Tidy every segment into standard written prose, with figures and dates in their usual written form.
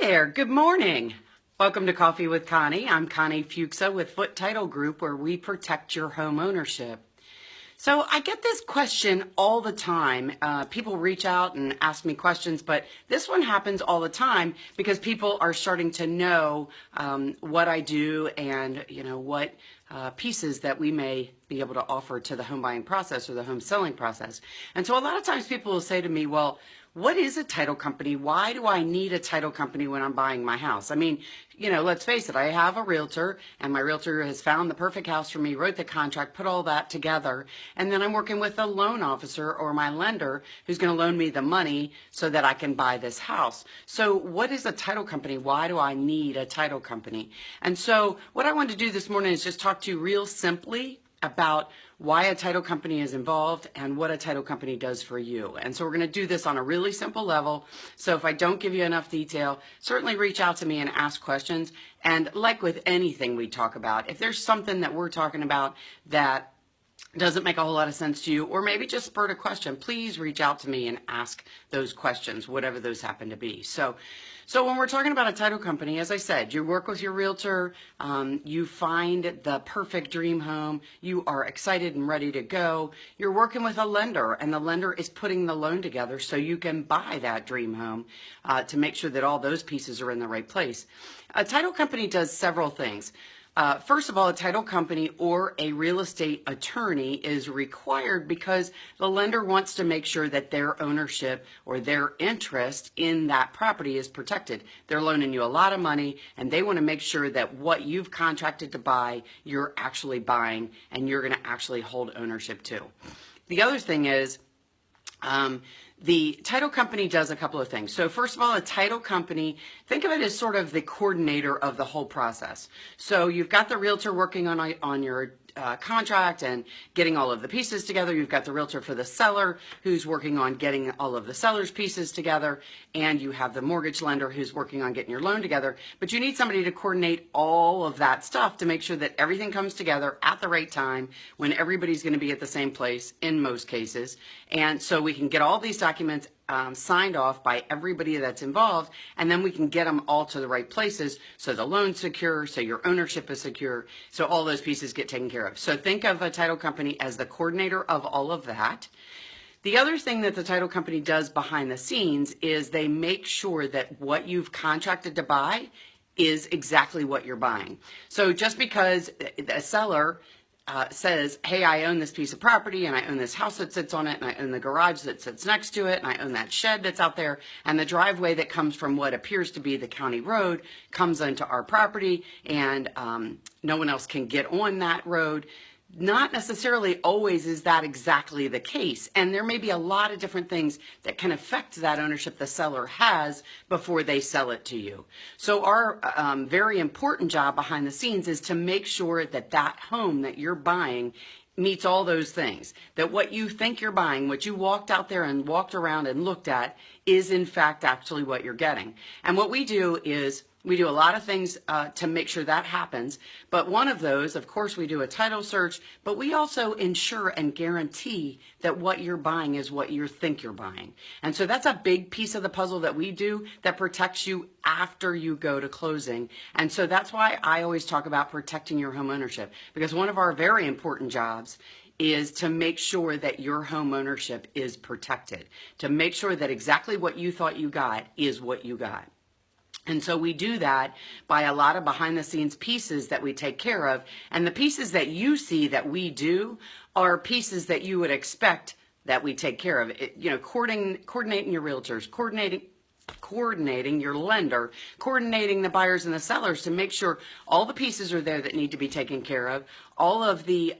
there, good morning. Welcome to Coffee with Connie. I'm Connie Foote with Foote Title Group, where we protect your home ownership. So I get this question all the time. People reach out and ask me questions, but this one happens all the time because people are starting to know what I do and what pieces that we may be able to offer to the home buying process or the home selling process. And so a lot of times people will say to me, well, what is a title company? Why do I need a title company when I'm buying my house? I mean, let's face it, I have a realtor and my realtor has found the perfect house for me, wrote the contract, put all that together. And then I'm working with a loan officer or my lender who's going to loan me the money so that I can buy this house. So what is a title company? Why do I need a title company? And so what I wanted to do this morning is just talk to you real simply about why a title company is involved and what a title company does for you. And so we're going to do this on a really simple level. So if I don't give you enough detail, certainly reach out to me and ask questions. And like with anything we talk about, if there's something that we're talking about that doesn't make a whole lot of sense to you, or maybe just spurred a question, please reach out to me and ask those questions, whatever those happen to be. So when we're talking about a title company, as I said, you work with your realtor, you find the perfect dream home, you are excited and ready to go, you're working with a lender, and the lender is putting the loan together so you can buy that dream home to make sure that all those pieces are in the right place. A title company does several things. First of all, a title company or a real estate attorney is required because the lender wants to make sure that their ownership or their interest in that property is protected. They're loaning you a lot of money and they want to make sure that what you've contracted to buy, you're actually buying and you're going to actually hold ownership to. The other thing is, the title company does a couple of things. So first of all, a title company, think of it as sort of the coordinator of the whole process. So you've got the realtor working on your contract and getting all of the pieces together. You've got the realtor for the seller who's working on getting all of the seller's pieces together. And you have the mortgage lender who's working on getting your loan together. But you need somebody to coordinate all of that stuff to make sure that everything comes together at the right time when everybody's going to be at the same place in most cases. And so we can get all these documents signed off by everybody that's involved, and then we can get them all to the right places so the loan's secure, so your ownership is secure, so all those pieces get taken care of. So think of a title company as the coordinator of all of that. The other thing that the title company does behind the scenes is they make sure that what you've contracted to buy is exactly what you're buying. So just because a seller says, hey, I own this piece of property and I own this house that sits on it and I own the garage that sits next to it and I own that shed that's out there and the driveway that comes from what appears to be the county road comes onto our property and no one else can get on that road. Not necessarily always is that exactly the case. And there may be a lot of different things that can affect that ownership the seller has before they sell it to you. So our very important job behind the scenes is to make sure that that home that you're buying meets all those things. That what you think you're buying, what you walked out there and walked around and looked at, is in fact actually what you're getting. And what we do is we do a lot of things to make sure that happens, but one of those, of course, we do a title search, but we also ensure and guarantee that what you're buying is what you think you're buying. And so that's a big piece of the puzzle that we do that protects you after you go to closing. And so that's why I always talk about protecting your home ownership, because one of our very important jobs is to make sure that your home ownership is protected, to make sure that exactly what you thought you got is what you got. And so we do that by a lot of behind the scenes pieces that we take care of. And the pieces that you see that we do are pieces that you would expect that we take care of. Coordinating your realtors, coordinating your lender, coordinating the buyers and the sellers to make sure all the pieces are there that need to be taken care of. All of the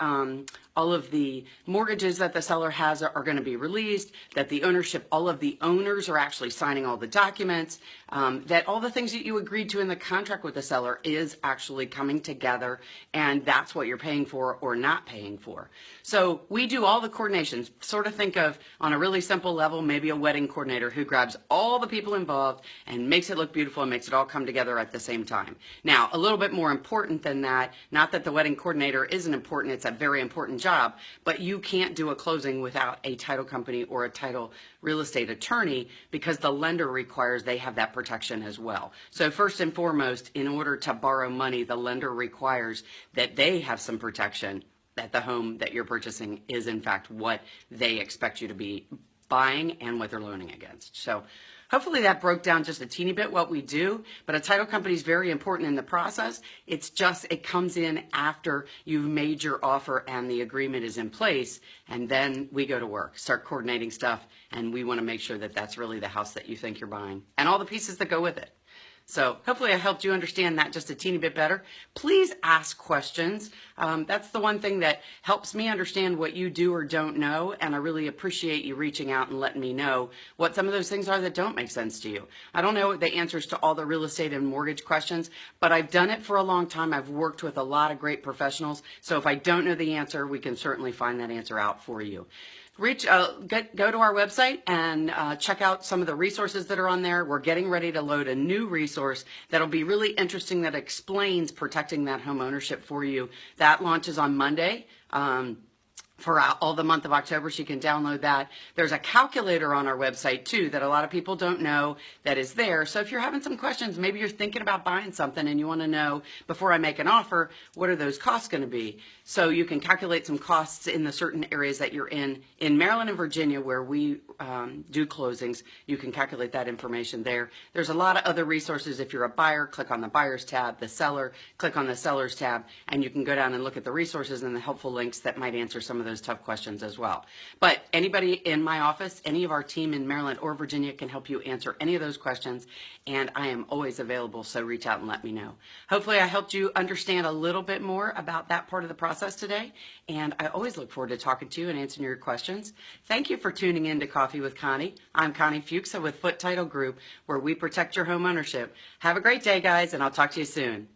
mortgages that the seller has are going to be released, that the ownership, all of the owners are actually signing all the documents, that all the things that you agreed to in the contract with the seller is actually coming together, and that's what you're paying for or not paying for. So we do all the coordinations. Sort of think of, on a really simple level, maybe a wedding coordinator who grabs all the people involved and makes it look beautiful and makes it all come together at the same time. Now, a little bit more important than that, not that the wedding coordinator isn't important, it's a very important job, but you can't do a closing without a title company or a title real estate attorney because the lender requires they have that protection as well. So first and foremost, in order to borrow money, the lender requires that they have some protection, that the home that you're purchasing is in fact what they expect you to be buying and what they're loaning against. So hopefully that broke down just a teeny bit what we do, but a title company is very important in the process. It's just, it comes in after you've made your offer and the agreement is in place, and then we go to work, start coordinating stuff, and we want to make sure that that's really the house that you think you're buying and all the pieces that go with it. So hopefully I helped you understand that just a teeny bit better. Please ask questions. That's the one thing that helps me understand what you do or don't know, and I really appreciate you reaching out and letting me know what some of those things are that don't make sense to you. I don't know the answers to all the real estate and mortgage questions, but I've done it for a long time. I've worked with a lot of great professionals, so if I don't know the answer, we can certainly find that answer out for you. Go to our website and check out some of the resources that are on there. We're getting ready to load a new resource that'll be really interesting that explains protecting that home ownership for you. That launches on Monday. For all the month of October, so you can download that. There's a calculator on our website too that a lot of people don't know that is there. So if you're having some questions, maybe you're thinking about buying something and you want to know, before I make an offer, what are those costs going to be? So you can calculate some costs in the certain areas that you're in Maryland and Virginia, where we do closings. You can calculate that information there. There's a lot of other resources. If you're a buyer, click on the buyers tab. The seller, click on the sellers tab, and you can go down and look at the resources and the helpful links that might answer some of those tough questions as well. But anybody in my office, any of our team in Maryland or Virginia can help you answer any of those questions, and I am always available, so reach out and let me know. Hopefully I helped you understand a little bit more about that part of the process today, and I always look forward to talking to you and answering your questions. Thank you for tuning in to Coffee with Connie. I'm Connie Foote with Foote Title Group, where we protect your home ownership. Have a great day, guys, and I'll talk to you soon.